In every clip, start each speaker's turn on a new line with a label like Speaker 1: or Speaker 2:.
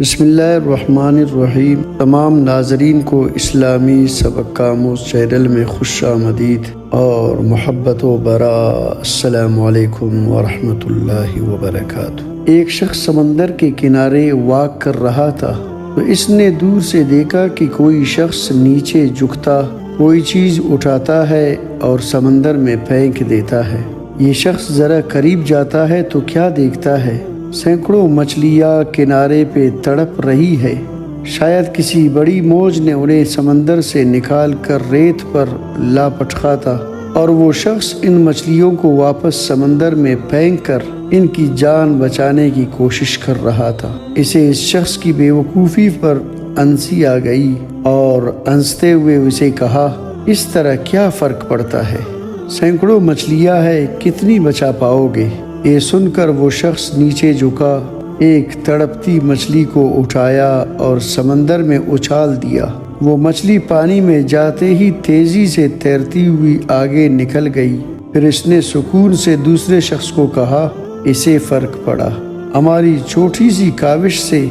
Speaker 1: بسم اللہ الرحمن الرحیم۔ تمام ناظرین کو اسلامی سبق آموز چینل میں خوش آمدید اور محبت و برا۔ السلام علیکم ورحمۃ اللہ وبرکاتہ۔ ایک شخص سمندر کے کنارے واک کر رہا تھا تو اس نے دور سے دیکھا کہ کوئی شخص نیچے جھکتا کوئی چیز اٹھاتا ہے اور سمندر میں پھینک دیتا ہے۔ یہ شخص ذرا قریب جاتا ہے تو کیا دیکھتا ہے؟ سینکڑوں مچھلیاں کنارے پہ تڑپ رہی ہے۔ شاید کسی بڑی موج نے انہیں سمندر سے نکال کر ریت پر لاپٹخا تھا اور وہ شخص ان مچھلیوں کو واپس سمندر میں پھینک کر ان کی جان بچانے کی کوشش کر رہا تھا۔ اسے اس شخص کی بے وقوفی پر ہنسی آ گئی اور ہنستے ہوئے اسے کہا، اس طرح کیا فرق پڑتا ہے؟ سینکڑوں مچھلیاں ہیں، کتنی بچا پاؤ گے؟ یہ سن کر وہ شخص نیچے جھکا، ایک تڑپتی مچھلی کو اٹھایا اور سمندر میں اچھال دیا۔ وہ مچھلی پانی میں جاتے ہی تیزی سے تیرتی ہوئی آگے نکل گئی۔ پھر اس نے سکون سے دوسرے شخص کو کہا، اسے فرق پڑا۔ ہماری چھوٹی سی کاوش سے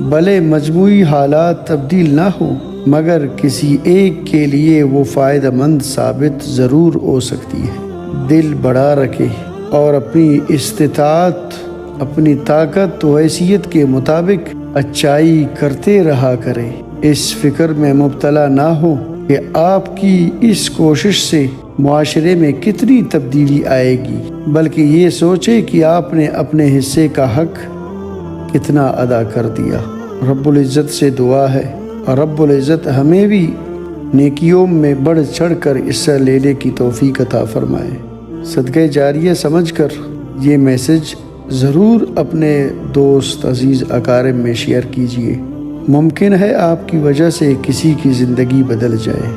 Speaker 1: بھلے مجموعی حالات تبدیل نہ ہو مگر کسی ایک کے لیے وہ فائدہ مند ثابت ضرور ہو سکتی ہے۔ دل بڑا رکھے اور اپنی استطاعت، اپنی طاقت و حیثیت کے مطابق اچھائی کرتے رہا کرے۔ اس فکر میں مبتلا نہ ہو کہ آپ کی اس کوشش سے معاشرے میں کتنی تبدیلی آئے گی، بلکہ یہ سوچے کہ آپ نے اپنے حصے کا حق کتنا ادا کر دیا۔ رب العزت سے دعا ہے اور رب العزت ہمیں بھی نیکیوں میں بڑھ چڑھ کر حصہ لینے کی توفیق عطا فرمائے۔ صدقہ جاریہ سمجھ کر یہ میسج ضرور اپنے دوست عزیز اقارب میں شیئر کیجیے۔ ممکن ہے آپ کی وجہ سے کسی کی زندگی بدل جائے۔